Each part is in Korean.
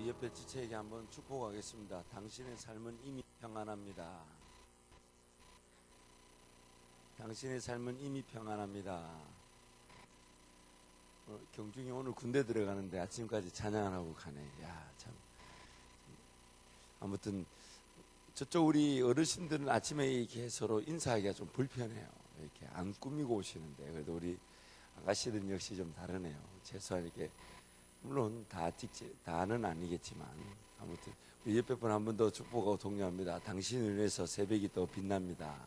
우리 옆에 지체에게 한번 축복하겠습니다. 당신의 삶은 이미 평안합니다. 당신의 삶은 이미 평안합니다. 경중이 오늘 군대 들어가는데 아침까지 찬양을 하고 가네. 야, 참. 아무튼 저쪽 우리 어르신들은 아침에 이렇게 서로 인사하기가 좀 불편해요. 이렇게 안 꾸미고 오시는데, 그래도 우리 아가씨들은 역시 좀 다르네요. 최소한 이렇게, 물론 다는 아니겠지만, 아무튼 우리 옆에 분 한 번 더 축복하고 독려합니다. 당신을 위해서 새벽이 더 빛납니다.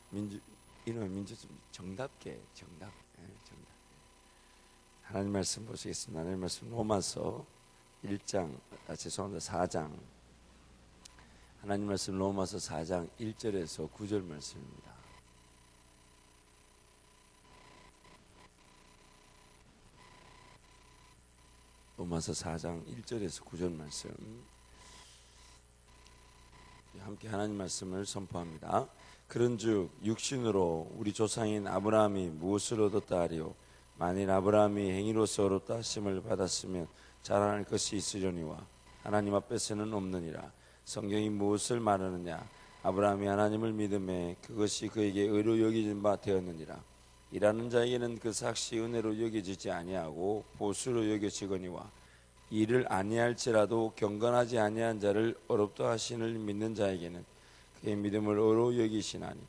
민주 좀 정답게. 하나님 말씀 보시겠습니다. 하나님 말씀 로마서 4장. 하나님 말씀 로마서 4장 1절에서 9절 말씀입니다. 로마서 4장 1절에서 9절 말씀, 함께 하나님 말씀을 선포합니다. 그런즉 육신으로 우리 조상인 아브라함이 무엇을 얻었다 하리요? 만일 아브라함이 행위로서 얻었다 하심을 받았으면 자랑할 것이 있으려니와 하나님 앞에서는 없느니라. 성경이 무엇을 말하느냐? 아브라함이 하나님을 믿음에 그것이 그에게 의로 여겨진 바 되었느니라. 일하는 자에게는 그 삭시 은혜로 여겨지지 아니하고 보수로 여겨지거니와 일을 아니할지라도 경건하지 아니한 자를 어렵다 하시는 믿는 자에게는 그의 믿음을 의로 여기시나니,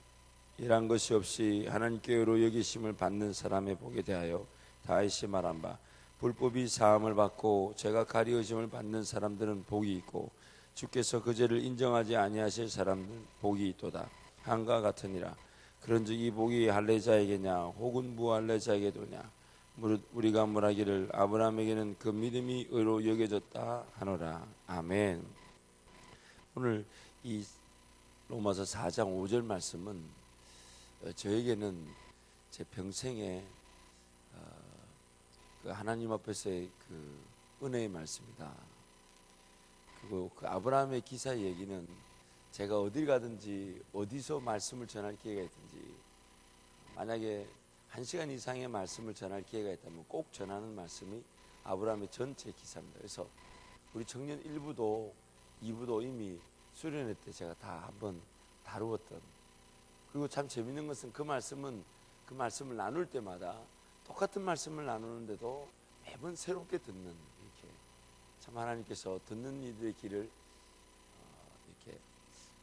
일한 것이 없이 하나님께 의로 여기심을 받는 사람의 복에 대하여 다윗이 말한 바, 불법이 사함을 받고 죄가 가리우심을 받는 사람들은 복이 있고 주께서 그 죄를 인정하지 아니하실 사람들은 복이 있도다 한과 같으니라. 그런즉 이 복이 할례자에게냐 혹은 무할례자에게도냐? 우리가 말하기를 아브라함에게는 그 믿음이 의로 여겨졌다 하노라. 아멘. 오늘 이 로마서 4장 5절 말씀은 저에게는 제 평생에 그 하나님 앞에서의 그 은혜의 말씀이다. 그리고 그 아브라함의 기사 얘기는 제가 어딜 가든지 어디서 말씀을 전할 기회가 있든지, 만약에 1시간 이상의 말씀을 전할 기회가 있다면 꼭 전하는 말씀이 아브라함의 전체 기사입니다. 그래서 우리 청년 1부도 2부도 이미 수련회 때 제가 다 한번 다루었던, 그리고 참 재밌는 것은 그 말씀을 나눌 때마다 똑같은 말씀을 나누는데도 매번 새롭게 듣는, 이렇게 참 하나님께서 듣는 이들의 길을 이렇게,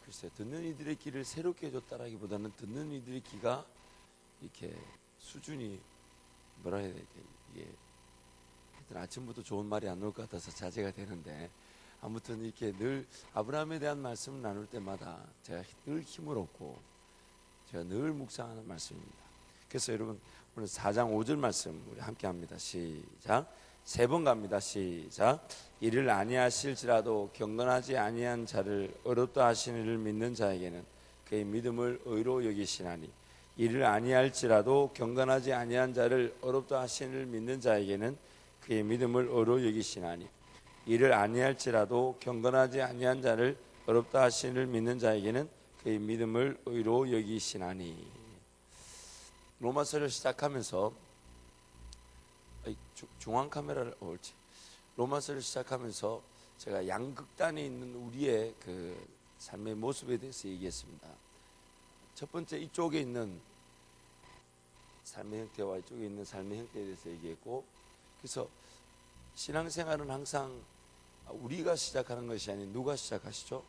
글쎄요, 듣는 이들의 길을 새롭게 해줬다라기보다는 듣는 이들의 귀가 이렇게 수준이 뭐라 해야 되지, 이게 아침부터 좋은 말이 안 나올 것 같아서 자제가 되는데, 아무튼 이렇게 늘 아브라함에 대한 말씀을 나눌 때마다 제가 늘 힘을 얻고 제가 늘 묵상하는 말씀입니다. 그래서 여러분 오늘 4장 5절 말씀 우리 함께 합니다. 시작. 3번 갑니다. 시작. 이를 아니하실지라도 경건하지 아니한 자를 어렵다 하시는 이를 믿는 자에게는 그의 믿음을 의로 여기시나니, 이를 아니할지라도 경건하지 아니한 자를 어렵다 하시는 이를 믿는 자에게는 그의 믿음을 의로 여기시나니, 이를 아니할지라도 경건하지 아니한 자를 어렵다 하시는 이를 믿는 자에게는 그의 믿음을 의로 여기시나니. 로마서를 시작하면서 중앙 카메라를 옳지. 로마서를 시작하면서 제가 양극단에 있는 우리의 그 삶의 모습에 대해서 얘기했습니다. 첫 번째 이쪽에 있는 삶의 형태와 이쪽에 있는 삶의 형태에 대해서 얘기했고, 그래서 신앙생활은 항상 우리가 시작하는 것이 아닌 누가 시작하시죠?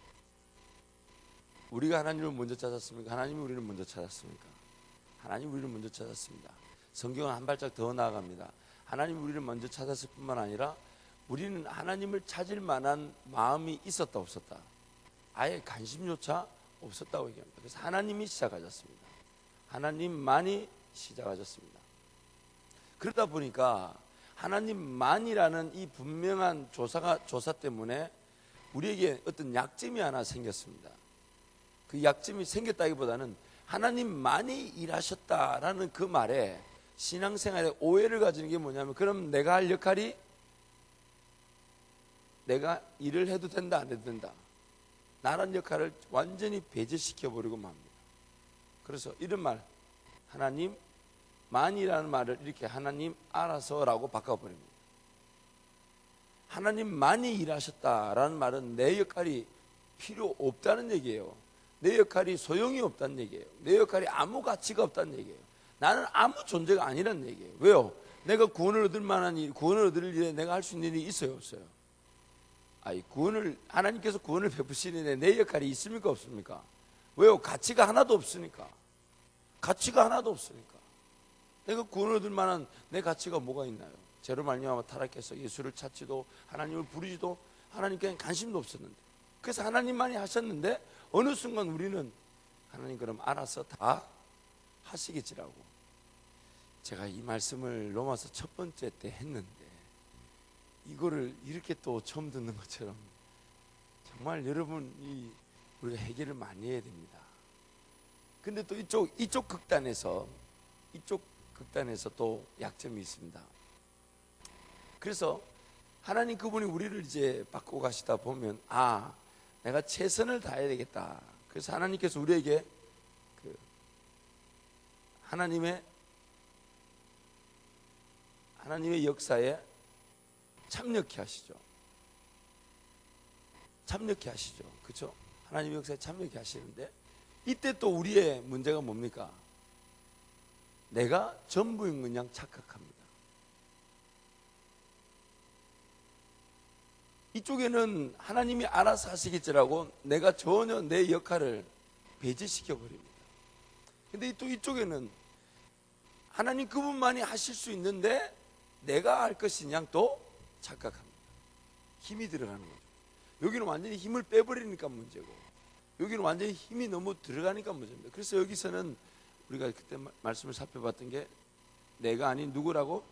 우리가 하나님을 먼저 찾았습니까? 하나님이 우리를 먼저 찾았습니까? 하나님이 우리를 먼저 찾았습니다. 성경은 한 발짝 더 나아갑니다. 하나님이 우리를 먼저 찾았을 뿐만 아니라 우리는 하나님을 찾을 만한 마음이 있었다 없었다, 아예 관심조차 없었다고 얘기합니다. 그래서 하나님이 시작하셨습니다. 하나님만이 시작하셨습니다. 그러다 보니까 하나님만이라는 이 분명한 조사 때문에 우리에게 어떤 약점이 하나 생겼습니다. 그 약점이 생겼다기보다는 하나님만이 일하셨다라는 그 말에 신앙생활에 오해를 가지는 게 뭐냐면, 그럼 내가 할 역할이, 내가 일을 해도 된다 안 해도 된다, 나란 역할을 완전히 배제시켜버리고 맙니다. 그래서 이런 말, 하나님만이라는 말을 이렇게 하나님 알아서라고 바꿔버립니다. 하나님만이 일하셨다라는 말은 내 역할이 필요 없다는 얘기예요. 내 역할이 소용이 없다는 얘기예요. 내 역할이 아무 가치가 없다는 얘기예요. 나는 아무 존재가 아니라는 얘기예요. 왜요? 내가 구원을 얻을 만한 일, 구원을 얻을 일에 내가 할 수 있는 일이 있어요, 없어요? 하나님께서 구원을 베푸시는데 내 역할이 있습니까, 없습니까? 왜요? 가치가 하나도 없으니까. 가치가 하나도 없으니까. 내가 구원을 얻을 만한 내 가치가 뭐가 있나요? 죄로 말미암아 타락해서 예수를 찾지도 하나님을 부르지도 하나님께 관심도 없었는데, 그래서 하나님만이 하셨는데 어느 순간 우리는 하나님 그럼 알아서 다 하시겠지라고. 제가 이 말씀을 로마서 첫 번째 때 했는데 이거를 이렇게 또 처음 듣는 것처럼 정말 여러분이 우리가 해결을 많이 해야 됩니다. 근데 또 이쪽 극단에서 또 약점이 있습니다. 그래서 하나님 그분이 우리를 이제 바꾸고 가시다 보면 내가 최선을 다해야 되겠다. 그래서 하나님께서 우리에게 하나님의 역사에 참여케 하시죠. 그렇죠? 하나님의 역사에 참여케 하시는데 이때 또 우리의 문제가 뭡니까? 내가 전부인 것 양 착각합니다. 이쪽에는 하나님이 알아서 하시겠지라고 내가 전혀 내 역할을 배제시켜 버립니다. 근데 또 이쪽에는 하나님 그분만이 하실 수 있는데 내가 할 것이냐 또 착각합니다. 힘이 들어가는 거죠. 여기는 완전히 힘을 빼버리니까 문제고, 여기는 완전히 힘이 너무 들어가니까 문제입니다. 그래서 여기서는 우리가 그때 말씀을 살펴봤던 게 내가 아닌 누구라고?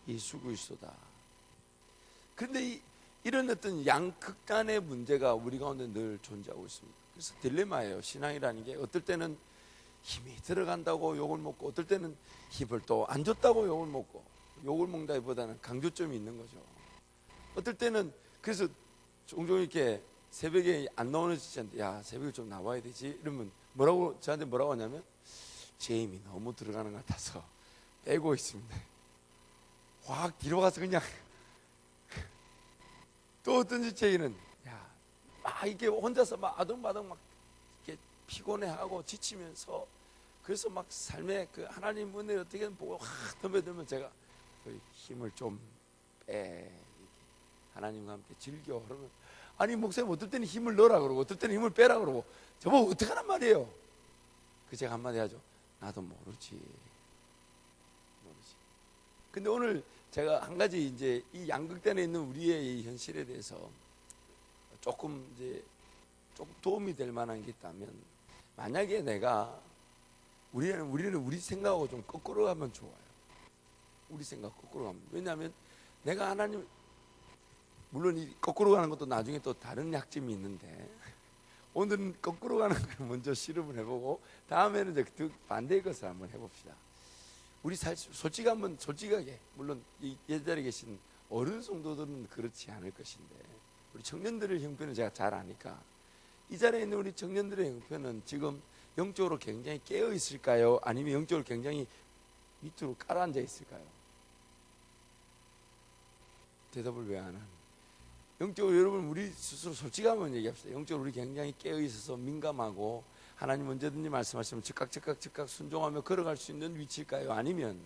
예수 그리스도다. 그런데 이런 어떤 양극단의 문제가 우리 가운데 늘 존재하고 있습니다. 그래서 딜레마예요. 신앙이라는 게 어떨 때는 힘이 들어간다고 욕을 먹고, 어떨 때는 힘을 또 안 줬다고 욕을 먹고, 욕을 먹다기보다는 강조점이 있는 거죠. 어떨 때는 그래서 종종 이렇게 새벽에 안 나오는 지체한테 야 새벽에 좀 나와야 되지 이러면 저한테 뭐라고 하냐면 제 힘이 너무 들어가는 것 같아서 빼고 있습니다. 확 뒤로 가서 그냥 또 어떤 지체에는 막 이렇게 혼자서 막 아둥바둥 막 이렇게 피곤해하고 지치면서, 그래서 막 삶의 그 하나님 은혜를 어떻게든 보고 확 덤벼들면 제가 그 힘을 좀 빼, 하나님과 함께 즐겨. 그러면 아니 목사님 어떨 때는 힘을 넣으라 그러고 어떨 때는 힘을 빼라 그러고 저보고 어떡하란 말이에요. 그 제가 한마디 하죠. 나도 모르지. 근데 오늘 제가 한 가지 이제 이 양극단에 있는 우리의 이 현실에 대해서 조금 도움이 될 만한 게 있다면, 만약에 우리는 우리 생각하고 좀 거꾸로 가면 좋아요. 우리 생각 거꾸로 가면. 왜냐하면 내가 하나님, 물론 이 거꾸로 가는 것도 나중에 또 다른 약점이 있는데 오늘은 거꾸로 가는 걸 먼저 실험을 해보고 다음에는 이제 그 반대의 것을 한번 해봅시다. 우리 솔직하게 물론 이 예자리에 계신 어른 성도들은 그렇지 않을 것인데 우리 청년들의 형편은 제가 잘 아니까, 이 자리에 있는 우리 청년들의 형편은 지금 영적으로 굉장히 깨어 있을까요? 아니면 영적으로 굉장히 밑으로 깔아앉아 있을까요? 대답을 왜 안 하는? 영적으로 여러분 우리 스스로 솔직하면 얘기합시다. 영적으로 우리 굉장히 깨어 있어서 민감하고 하나님 언제든지 말씀하시면 즉각 순종하며 걸어갈 수 있는 위치일까요? 아니면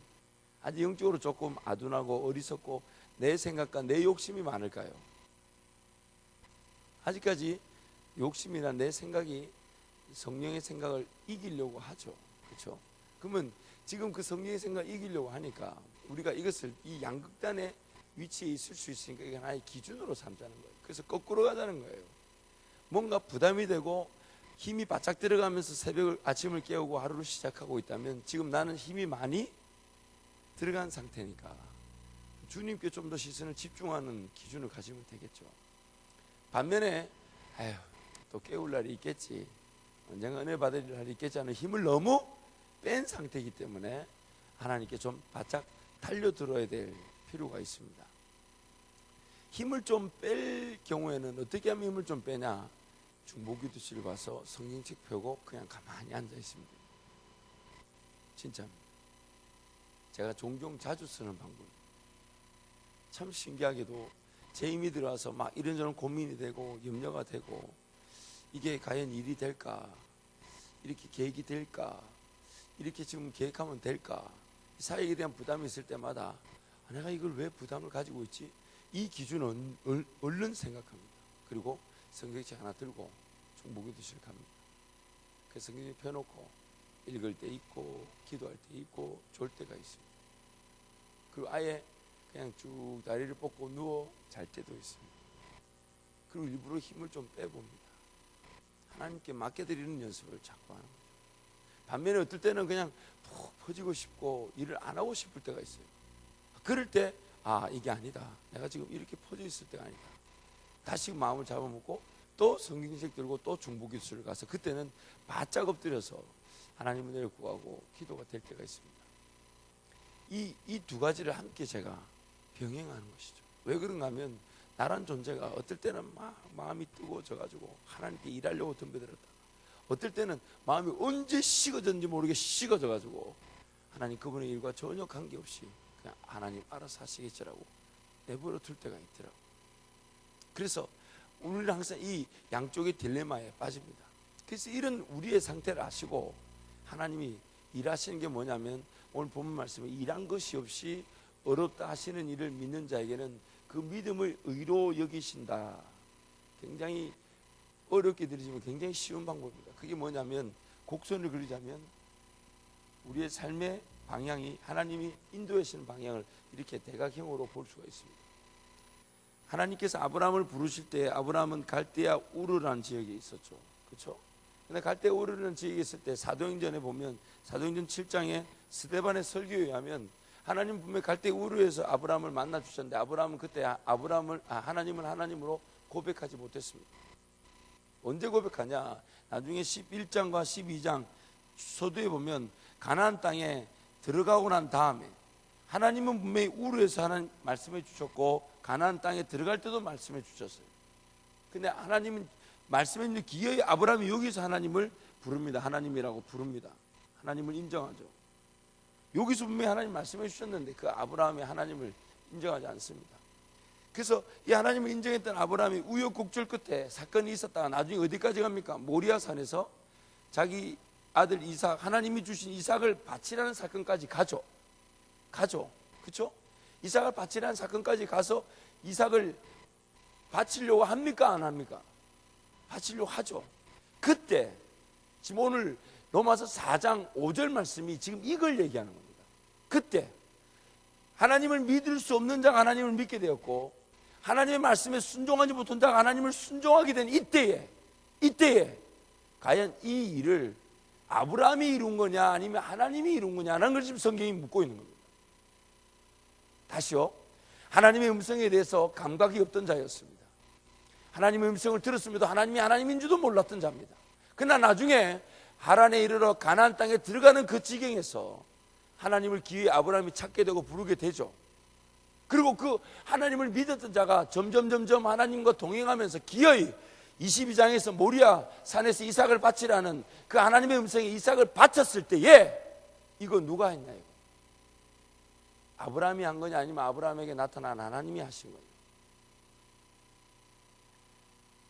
아직 영적으로 조금 아둔하고 어리석고 내 생각과 내 욕심이 많을까요? 아직까지 욕심이나 내 생각이 성령의 생각을 이기려고 하죠. 그렇죠? 그러면 지금 그 성령의 생각을 이기려고 하니까 우리가 이것을 이 양극단의 위치에 있을 수 있으니까 이게 하나의 기준으로 삼자는 거예요. 그래서 거꾸로 가자는 거예요. 뭔가 부담이 되고 힘이 바짝 들어가면서 아침을 깨우고 하루를 시작하고 있다면 지금 나는 힘이 많이 들어간 상태니까 주님께 좀 더 시선을 집중하는 기준을 가지면 되겠죠. 반면에 또 깨울 날이 있겠지, 언젠가 은혜 받을 날이 있겠지 하는 힘을 너무 뺀 상태이기 때문에 하나님께 좀 바짝 달려들어야 될 필요가 있습니다. 힘을 좀 뺄 경우에는 어떻게 하면 힘을 좀 빼냐? 중보기도실을 봐서 성경책 펴고 그냥 가만히 앉아 있습니다. 진짜입니다. 제가 종종 자주 쓰는 방법. 참 신기하게도 재임이 들어와서 막 이런저런 고민이 되고 염려가 되고, 이게 과연 일이 될까, 이렇게 계획이 될까, 이렇게 지금 계획하면 될까, 사역에 대한 부담이 있을 때마다 내가 이걸 왜 부담을 가지고 있지? 이 기준은 얼른 생각합니다. 그리고 성경책 하나 들고 중보기도 시작합니다. 그 성경을 펴놓고 읽을 때 있고 기도할 때 있고 졸 때가 있습니다. 그리고 아예 그냥 쭉 다리를 뻗고 누워 잘 때도 있습니다. 그리고 일부러 힘을 좀 빼봅니다. 하나님께 맡겨드리는 연습을 자꾸 하는 거죠. 반면에 어떨 때는 그냥 푹 퍼지고 싶고 일을 안 하고 싶을 때가 있어요. 그럴 때 이게 아니다, 내가 지금 이렇게 퍼져 있을 때가 아니다, 다시 마음을 잡아먹고 또 성경책 들고 또 중보기도를 가서 그때는 바짝 엎드려서 하나님을 내려 구하고 기도가 될 때가 있습니다. 이 두 가지를 함께 제가 병행하는 것이죠. 왜 그런가 하면 나란 존재가 어떨 때는 막 마음이 뜨거워져가지고 하나님께 일하려고 덤벼들었다, 어떨 때는 마음이 언제 식어졌는지 모르게 식어져가지고 하나님 그분의 일과 전혀 관계없이 그냥 하나님 알아서 하시겠지라고 내버려 둘 때가 있더라고요. 그래서 우리는 항상 이 양쪽의 딜레마에 빠집니다. 그래서 이런 우리의 상태를 아시고 하나님이 일하시는 게 뭐냐면, 오늘 본문 말씀에 일한 것이 없이 어렵다 하시는 일을 믿는 자에게는 그 믿음을 의로 여기신다. 굉장히 어렵게 들리지만 굉장히 쉬운 방법입니다. 그게 뭐냐면, 곡선을 그리자면 우리의 삶의 방향이, 하나님이 인도하시는 방향을 이렇게 대각형으로 볼 수가 있습니다. 하나님께서 아브라함을 부르실 때 아브라함은 갈대아 우르라는 지역에 있었죠. 그렇죠? 근데 갈대아 우르라는 지역에 있을 때 사도행전에 보면, 사도행전 7장에 스데반의 설교에 의하면 하나님 분명히 갈대아 우르에서 아브라함을 만나 주셨는데 아브라함은 그때 하나님을 하나님으로 고백하지 못했습니다. 언제 고백하냐? 나중에 11장과 12장 서두에 보면 가나안 땅에 들어가고 난 다음에 하나님은 분명히 우르에서 하나님 말씀해 주셨고 가나안 땅에 들어갈 때도 말씀해 주셨어요. 근데 하나님은 말씀해 주는 기어이 아브라함이 여기서 하나님을 부릅니다. 하나님이라고 부릅니다. 하나님을 인정하죠. 여기서 분명히 하나님 말씀해 주셨는데 그 아브라함이 하나님을 인정하지 않습니다. 그래서 이 하나님을 인정했던 아브라함이 우여곡절 끝에 사건이 있었다가 나중에 어디까지 갑니까? 모리아산에서 자기 아들 이삭, 하나님이 주신 이삭을 바치라는 사건까지 가죠. 그렇죠? 이삭을 바치라는 사건까지 가서 이삭을 바치려고 합니까? 안 합니까? 바치려고 하죠. 그때 지금 오늘 로마서 4장 5절 말씀이 지금 이걸 얘기하는 겁니다. 그때 하나님을 믿을 수 없는 자가 하나님을 믿게 되었고 하나님의 말씀에 순종하지 못한 자가 하나님을 순종하게 된 이때에 과연 이 일을 아브라함이 이룬 거냐 아니면 하나님이 이룬 거냐라는 걸 지금 성경이 묻고 있는 겁니다. 다시요. 하나님의 음성에 대해서 감각이 없던 자였습니다. 하나님의 음성을 들었음에도 하나님이 하나님인 줄도 몰랐던 자입니다. 그러나 나중에 하란에 이르러 가나안 땅에 들어가는 그 지경에서 하나님을 기어이 아브라함이 찾게 되고 부르게 되죠. 그리고 그 하나님을 믿었던 자가 점점 하나님과 동행하면서 기어이 22장에서 모리아 산에서 이삭을 바치라는 그 하나님의 음성에 이삭을 바쳤을 때에 이거 누가 했냐 이거. 아브라함이 한 거냐 아니면 아브라함에게 나타난 하나님이 하신 거냐.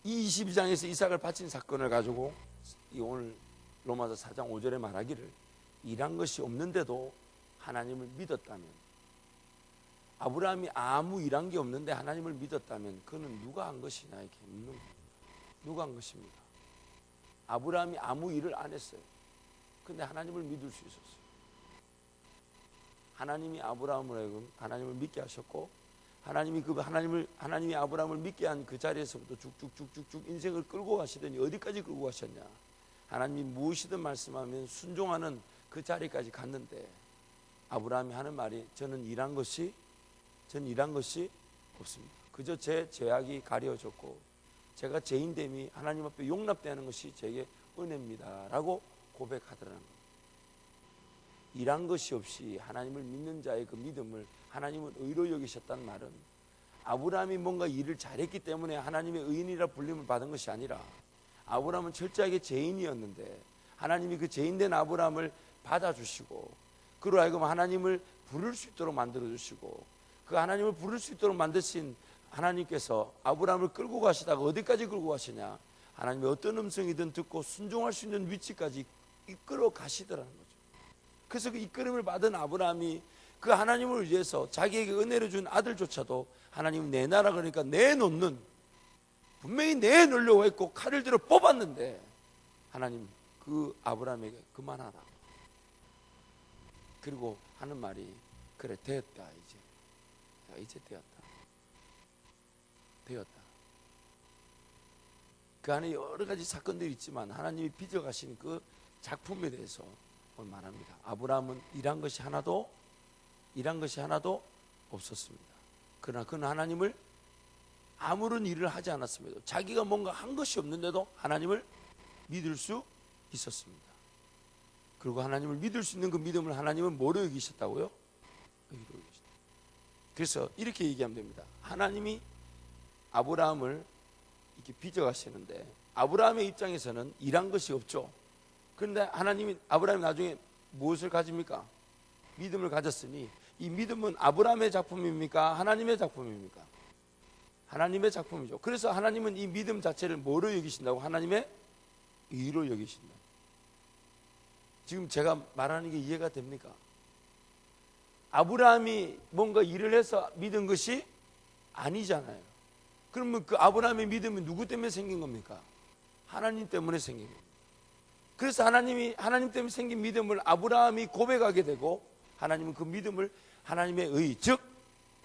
이 22장에서 이삭을 바친 사건을 가지고 이 오늘 로마서 4장 5절에 말하기를 일한 것이 없는데도 하나님을 믿었다면, 아브라함이 아무 일한 게 없는데 하나님을 믿었다면 그는 누가 한 것이냐 이렇게 묻는 겁니다. 누가 한 것입니까? 아브라함이 아무 일을 안 했어요. 근데 하나님을 믿을 수 있었어요. 하나님이 아브라함을 하여금 하나님을 믿게 하셨고 하나님이 아브라함을 믿게 한 그 자리에서부터 쭉쭉 인생을 끌고 가시더니 어디까지 끌고 가셨냐? 하나님이 무엇이든 말씀하면 순종하는 그 자리까지 갔는데 아브라함이 하는 말이 저는 일한 것이 없습니다. 그저 제 죄악이 가려졌고 제가 죄인됨이 하나님 앞에 용납되는 것이 제게 은혜입니다 라고 고백하더라는 겁니다. 일한 것이 없이 하나님을 믿는 자의 그 믿음을 하나님은 의로 여기셨다는 말은 아브라함이 뭔가 일을 잘했기 때문에 하나님의 의인이라 불림을 받은 것이 아니라 아브라함은 철저하게 죄인이었는데 하나님이 그 죄인된 아브라함을 받아주시고 그로 하여금 하나님을 부를 수 있도록 만들어주시고 그 하나님을 부를 수 있도록 만드신 하나님께서 아브라함을 끌고 가시다가 어디까지 끌고 가시냐? 하나님의 어떤 음성이든 듣고 순종할 수 있는 위치까지 이끌어 가시더라는 거죠. 그래서 그 이끌음을 받은 아브라함이 그 하나님을 위해서 자기에게 은혜를 준 아들조차도 하나님 내놔라 그러니까 내놓는, 분명히 내놓으려고 했고 칼을 들어 뽑았는데 하나님 그 아브라함에게 그만하라. 그리고 하는 말이 그래 되었다. 이제 되었다. 그 안에 여러 가지 사건들이 있지만 하나님이 빚어가신 그 작품에 대해서 오늘 말합니다. 아브라함은 일한 것이 하나도 없었습니다. 그러나 그는 하나님을 아무런 일을 하지 않았습니다. 자기가 뭔가 한 것이 없는데도 하나님을 믿을 수 있었습니다. 그리고 하나님을 믿을 수 있는 그 믿음을 하나님은 뭐로 여기셨다고요? 의로 여기셨다. 그래서 이렇게 얘기하면 됩니다. 하나님이 아브라함을 이렇게 빚어가시는데 아브라함의 입장에서는 일한 것이 없죠. 그런데 하나님이 아브라함이 나중에 무엇을 가집니까? 믿음을 가졌으니 이 믿음은 아브라함의 작품입니까? 하나님의 작품입니까? 하나님의 작품이죠. 그래서 하나님은 이 믿음 자체를 뭐로 여기신다고? 하나님의 의로 여기신다. 지금 제가 말하는 게 이해가 됩니까? 아브라함이 뭔가 일을 해서 믿은 것이 아니잖아요. 그러면 그 아브라함의 믿음이 누구 때문에 생긴 겁니까? 하나님 때문에 생긴 겁니다. 그래서 하나님 때문에 생긴 믿음을 아브라함이 고백하게 되고 하나님은 그 믿음을 하나님의 의, 즉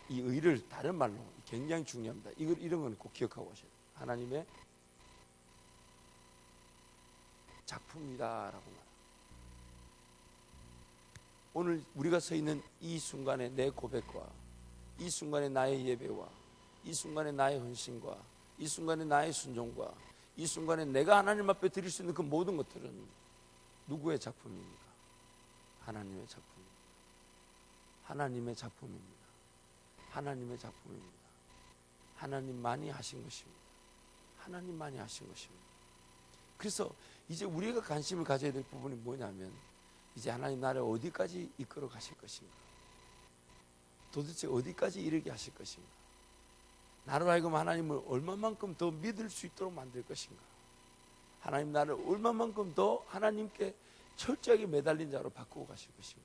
이 의를 다른 말로 굉장히 중요합니다. 이런 건 꼭 기억하고 하셔야 돼요. 하나님의 작품이다라고 말합니다. 오늘 우리가 서 있는 이 순간에 내 고백과 이 순간에 나의 예배와 이 순간에 나의 헌신과 이 순간에 나의 순종과 이 순간에 내가 하나님 앞에 드릴 수 있는 그 모든 것들은 누구의 작품입니까? 하나님의 작품입니다. 하나님의 작품입니다. 하나님의 작품입니다. 하나님만이 하신 것입니다. 하나님만이 하신 것입니다. 그래서 이제 우리가 관심을 가져야 될 부분이 뭐냐면 이제 하나님 나를 어디까지 이끌어 가실 것인가? 도대체 어디까지 이르게 하실 것인가? 나로 하여금 하나님을 얼마만큼 더 믿을 수 있도록 만들 것인가? 하나님 나를 얼마만큼 더 하나님께 철저하게 매달린 자로 바꾸고 가실 것인가?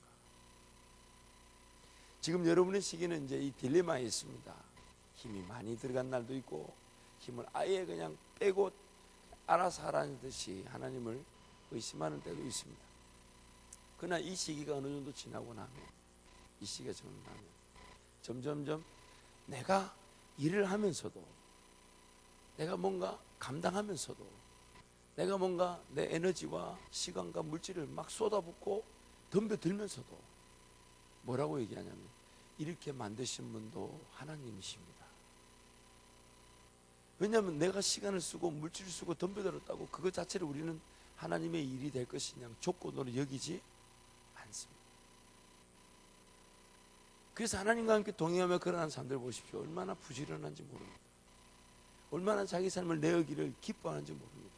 지금 여러분의 시기는 이제 이 딜레마에 있습니다. 힘이 많이 들어간 날도 있고 힘을 아예 그냥 빼고 알아서 하라는 듯이 하나님을 의심하는 때도 있습니다. 그러나 이 시기가 어느 정도 지나고 나면 이 시기가 지나면 점점점 내가 일을 하면서도 내가 뭔가 감당하면서도 내가 뭔가 내 에너지와 시간과 물질을 막 쏟아붓고 덤벼들면서도 뭐라고 얘기하냐면 이렇게 만드신 분도 하나님이십니다. 왜냐하면 내가 시간을 쓰고 물질을 쓰고 덤벼들었다고 그것 자체를 우리는 하나님의 일이 될 것이냐 조건으로 여기지 않습니다. 그래서 하나님과 함께 동행하며 걸어가는 사람들 보십시오. 얼마나 부지런한지 모릅니다. 얼마나 자기 삶을 내어기를 기뻐하는지 모릅니다.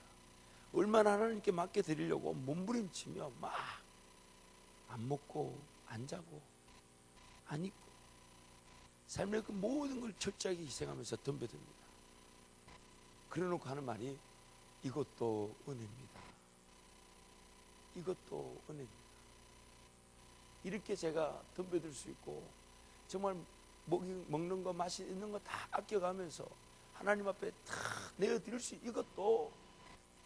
얼마나 하나님께 맡겨 드리려고 몸부림치며 막 안 먹고 안 자고 안 입고 삶의 그 모든 걸 철저하게 희생하면서 덤벼듭니다. 그래놓고 하는 말이 이것도 은혜입니다. 이것도 은혜입니다. 이렇게 제가 덤벼들 수 있고 정말 먹는 거 마시는 거 다 아껴가면서 하나님 앞에 다 내어드릴 수 있는 이것도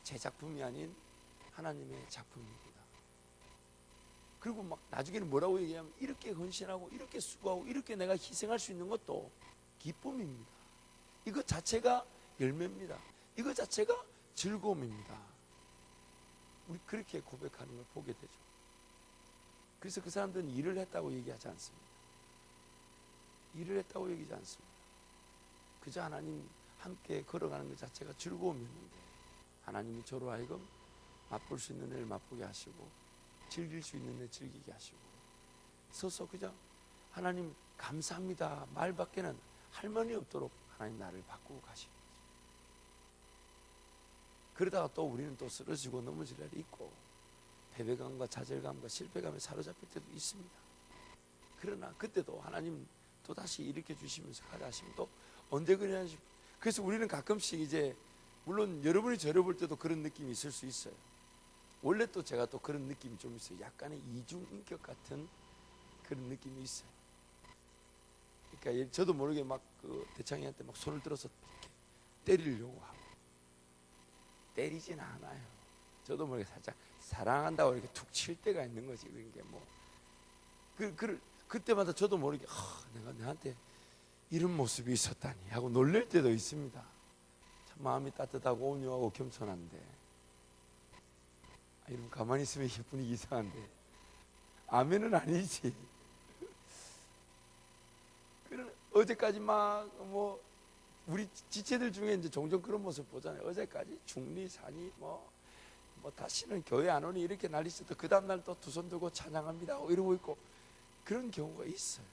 제 작품이 아닌 하나님의 작품입니다. 그리고 막 나중에는 뭐라고 얘기하면 이렇게 헌신하고 이렇게 수고하고 이렇게 내가 희생할 수 있는 것도 기쁨입니다. 이것 자체가 열매입니다. 이것 자체가 즐거움입니다. 우리 그렇게 고백하는 걸 보게 되죠. 그래서 그 사람들은 일을 했다고 얘기하지 않습니다. 일을 했다고 얘기하지 않습니다. 그저 하나님 함께 걸어가는 것 자체가 즐거움이었는데 하나님이 저로 하여금 맛볼 수 있는 애를 맛보게 하시고 즐길 수 있는 애 즐기게 하시고 서서 그저 하나님 감사합니다 말밖에는 할 말이 없도록 하나님 나를 바꾸고 가시고 그러다가 또 우리는 또 쓰러지고 넘어질 날이 있고 패배감과 좌절감과 실패감에 사로잡힐 때도 있습니다. 그러나 그때도 하나님 또다시 일으켜 주시면서 가자 하시면 또 언제 그러냐 싶어. 그래서 우리는 가끔씩 이제 물론 여러분이 저를 볼 때도 그런 느낌이 있을 수 있어요. 원래 또 제가 또 그런 느낌이 좀 있어요. 약간의 이중인격 같은 그런 느낌이 있어요. 그러니까 저도 모르게 막 그 대창이한테 막 손을 들어서 때리려고 하고, 때리진 않아요. 저도 모르게 살짝 사랑한다고 이렇게 툭 칠 때가 있는 거지. 그런 게 뭐 그때마다 저도 모르게 내가 너한테 이런 모습이 있었다니 하고 놀랄 때도 있습니다. 참 마음이 따뜻하고 온유하고 겸손한데, 이러면 가만히 있으면 분위기 이상한데 아멘은 아니지. 어제까지 막 뭐 우리 지체들 중에 이제 종종 그런 모습 보잖아요. 어제까지 중리 사니 뭐 다시는 교회 안 오니 이렇게 난리쳐도 그 다음날 또 두 손 들고 찬양합니다 이러고 있고, 그런 경우가 있어요.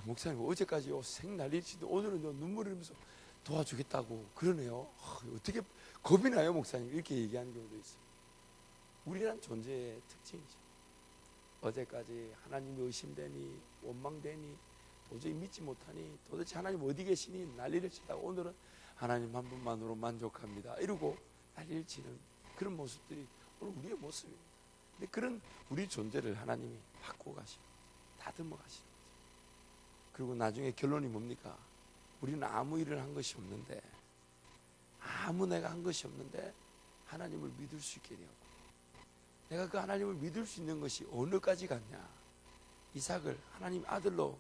목사님 어제까지 생 난리치도 오늘은 눈물 흘리면서 도와주겠다고 그러네요. 어떻게 겁이 나요 목사님, 이렇게 얘기하는 경우도 있어요. 우리란 존재의 특징이죠. 어제까지 하나님이 의심되니 원망되니 도저히 믿지 못하니 도대체 하나님 어디 계시니 난리를 치다가 오늘은 하나님 한 분만으로 만족합니다 이러고 난리를 치는 그런 모습들이 오늘 우리의 모습입니다. 근데 그런 우리 존재를 하나님이 바꾸어 가시고 다듬어 가시는 거죠. 그리고 나중에 결론이 뭡니까? 우리는 아무 일을 한 것이 없는데, 아무 내가 한 것이 없는데 하나님을 믿을 수 있게 되었고, 내가 그 하나님을 믿을 수 있는 것이 어느까지 갔냐? 이삭을 하나님 아들로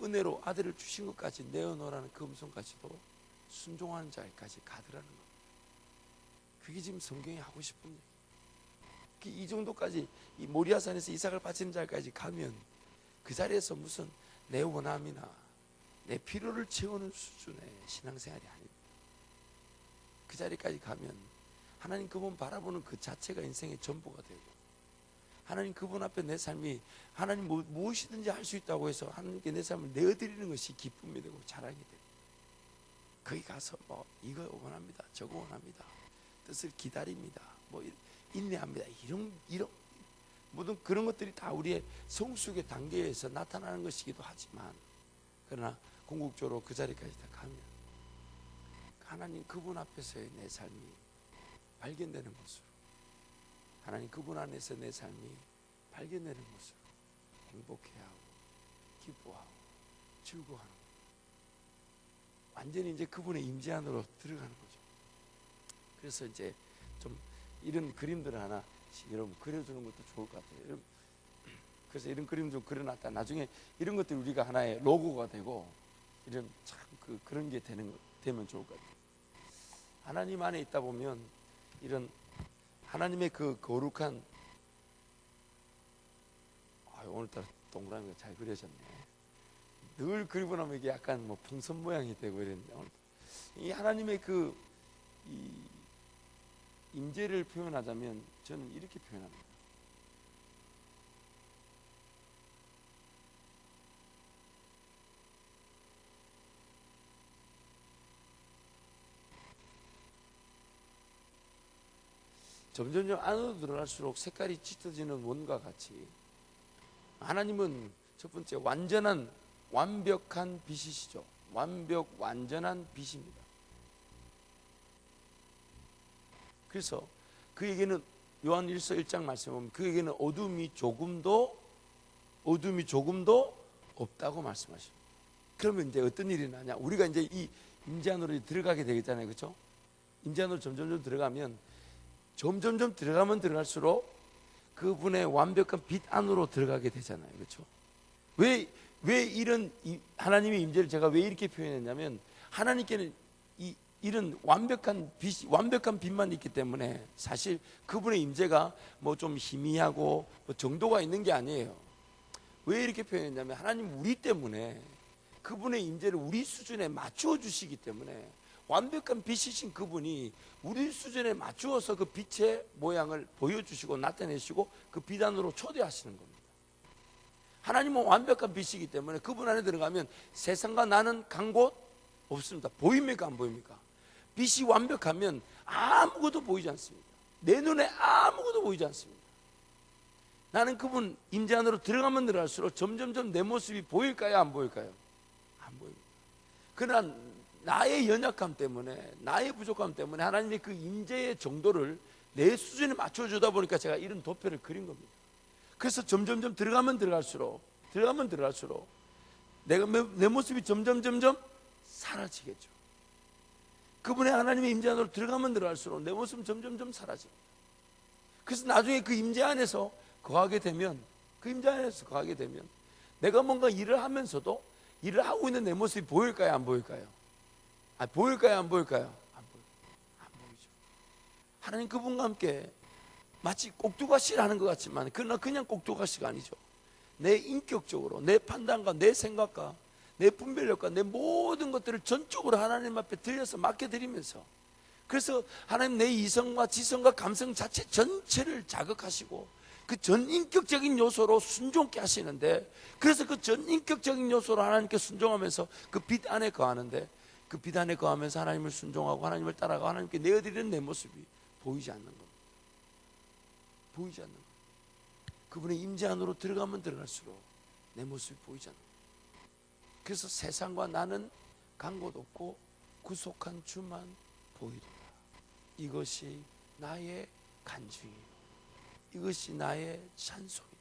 은혜로 아들을 주신 것까지 내어놓으라는 그 음성까지도 순종하는 자에까지 가더라는 겁니다. 그게 지금 성경이 하고 싶은 얘기. 이 정도까지 이 모리아산에서 이삭을 바치는 자리까지 가면 그 자리에서 무슨 내 원함이나 내 필요를 채우는 수준의 신앙생활이 아닙니다. 그 자리까지 가면 하나님 그분 바라보는 그 자체가 인생의 전부가 되고, 하나님 그분 앞에 내 삶이 하나님 무엇이든지 할 수 있다고 해서 하나님께 내 삶을 내어드리는 것이 기쁨이 되고 자랑이 되고, 거기 가서 이거 원합니다, 저거 원합니다, 뜻을 기다립니다, 인내합니다, 이런 모든 그런 것들이 다 우리의 성숙의 단계에서 나타나는 것이기도 하지만, 그러나 궁극적으로 그 자리까지 다 가면 하나님 그분 앞에서의 내 삶이 발견되는 모습, 하나님 그분 안에서 내 삶이 발견되는 모습, 행복해하고 기뻐하고 즐거워하는 거예요. 완전히 이제 그분의 임재 안으로 들어가는 거죠. 그래서 이제 좀 이런 그림들을 하나 여러분 그려주는 것도 좋을 것 같아요. 그래서 이런 그림 좀 그려놨다 나중에 이런 것들이 우리가 하나의 로고가 되고, 이런 참 그런 게 되면 좋을 것 같아요. 하나님 안에 있다 보면 이런 하나님의 그 거룩한, 오늘따라 동그라미가 잘 그려졌네. 늘 그리고 나면 이게 약간 풍선 모양이 되고 이랬는데, 이 하나님의 이 임재를 표현하자면 저는 이렇게 표현합니다. 점점점 안으로 들어갈수록 색깔이 짙어지는 원과 같이 하나님은 첫 번째 완벽한 빛이시죠. 완전한 빛입니다. 그래서 그에게는 요한 1서 1장 말씀에 보면 그에게는 어둠이 조금도 없다고 말씀하십니다. 그러면 이제 어떤 일이 나냐? 우리가 이제 이 임재 안으로 들어가게 되겠잖아요. 그렇죠? 임재 안으로 점점점 들어가면 들어갈수록 그분의 완벽한 빛 안으로 들어가게 되잖아요. 그렇죠? 왜 이런 하나님의 임재를 제가 왜 이렇게 표현했냐면, 하나님께는 이런 완벽한 빛만 있기 때문에 사실 그분의 임재가 좀 희미하고 정도가 있는 게 아니에요. 왜 이렇게 표현했냐면, 하나님 우리 때문에 그분의 임재를 우리 수준에 맞추어 주시기 때문에, 완벽한 빛이신 그분이 우리 수준에 맞추어서 그 빛의 모양을 보여주시고 나타내시고 그 빛 안으로 초대하시는 겁니다. 하나님은 완벽한 빛이기 때문에 그분 안에 들어가면 세상과 나는 간 곳 없습니다. 보입니까? 안 보입니까? 빛이 완벽하면 아무것도 보이지 않습니다. 내 눈에 아무것도 보이지 않습니다. 나는 그분 임재 안으로 들어가면 들어갈수록 점점점 내 모습이 보일까요? 안 보일까요? 안 보입니다. 그러나 나의 연약함 때문에, 나의 부족함 때문에 하나님의 그 임재의 정도를 내 수준에 맞춰주다 보니까 제가 이런 도표를 그린 겁니다. 그래서 점점점 들어가면 들어갈수록 내 모습이 점점 사라지겠죠. 그분의 하나님의 임재 안으로 들어가면 들어갈수록 내 모습은 점점 사라집니다. 그래서 나중에 그 임재 안에서 거하게 되면, 내가 뭔가 일을 하면서도 일을 하고 있는 내 모습이 보일까요, 안 보일까요? 보일까요, 안 보일까요? 안 보이죠. 하나님 그분과 함께 마치 꼭두가시를 하는 것 같지만, 그러나 그냥 꼭두가시가 아니죠. 내 인격적으로, 내 판단과 내 생각과 내 분별력과 내 모든 것들을 전적으로 하나님 앞에 드려서 맡겨드리면서, 그래서 하나님 내 이성과 지성과 감성 자체 전체를 자극하시고 그 전인격적인 요소로 순종케 하시는데, 그래서 그 전인격적인 요소로 하나님께 순종하면서 그 빛 안에 거하는데, 그 빛 안에 거하면서 하나님을 순종하고 하나님을 따라가고 하나님께 내어드리는 내 모습이 보이지 않는 겁니다. 보이지 않는 겁니다. 그분의 임재 안으로 들어가면 들어갈수록 내 모습이 보이지 않는 겁니다. 그래서 세상과 나는 간 곳 없고 구속한 주만 보이리라. 이것이 나의 간증이요, 이것이 나의 찬송이요.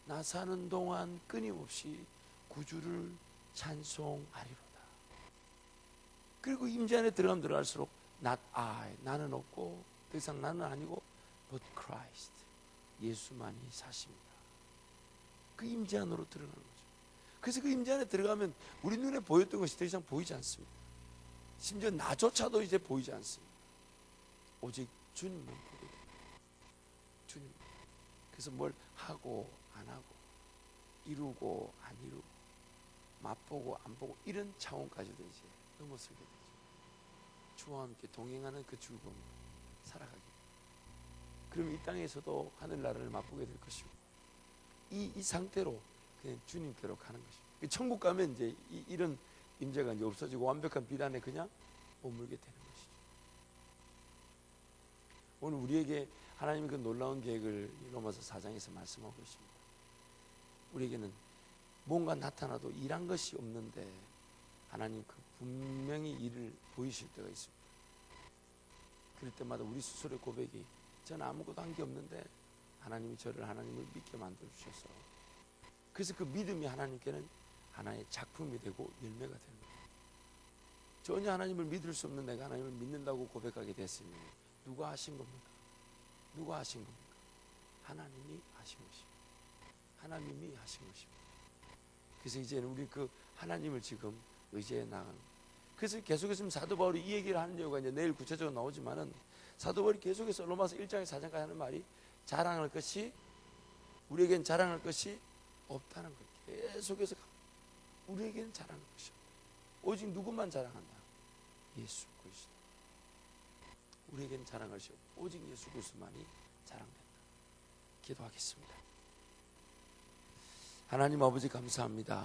나 사는 동안 끊임없이 구주를 찬송하리로다. 그리고 임재 안에 들어가면 들어갈수록 not I, 나는 없고 더 이상 나는 아니고 but Christ, 예수만이 사십니다. 그 임재 안으로 들어가는 거죠. 그래서 그 임재 안에 들어가면 우리 눈에 보였던 것이 더 이상 보이지 않습니다. 심지어 나조차도 이제 보이지 않습니다. 오직 주님만 보게 됩니다. 주님. 그래서 뭘 하고 안 하고, 이루고 안 이루고, 맛보고 안 보고, 이런 차원까지도 이제 넘어서게 되죠. 주와 함께 동행하는 그 즐거움 살아가게. 그럼 이 땅에서도 하늘나라를 맛보게 될 것이고, 이 상태로 그냥 주님께로 가는 것이고, 천국 가면 이제 이런 임재가 이제 없어지고 완벽한 빛 안에 그냥 머물게 되는 것이죠. 오늘 우리에게 하나님의 그 놀라운 계획을 로마서 4장에서 말씀하고 있습니다. 우리에게는 뭔가 나타나도 일한 것이 없는데 하나님 그 분명히 일을 보이실 때가 있습니다. 그럴 때마다 우리 스스로의 고백이, 저는 아무것도 한 게 없는데 하나님이 저를 하나님을 믿게 만들어 주셔서, 그래서 그 믿음이 하나님께는 하나의 작품이 되고 열매가 되는 거예요. 전혀 하나님을 믿을 수 없는 내가 하나님을 믿는다고 고백하게 됐으면 누가 하신 겁니까? 누가 하신 겁니까? 하나님이 하신 것입니다. 하나님이 하신 것입니다. 그래서 이제는 우리 그 하나님을 지금 의지해 나가는 거예요. 그래서 계속해서 사도 바울이 이 얘기를 하는 이유가 이제 내일 구체적으로 나오지만은, 사도 바울이 계속해서 로마서 1장에 4장까지 하는 말이, 자랑할 것이, 우리에겐 자랑할 것이 없다는 거예요. 계속해서 우리에게는 자랑할 것이 없다. 오직 누구만 자랑한다? 예수 그리스도. 우리에게는 자랑할 것이 없고 오직 예수 그리스도만이 자랑된다. 기도하겠습니다. 하나님 아버지 감사합니다.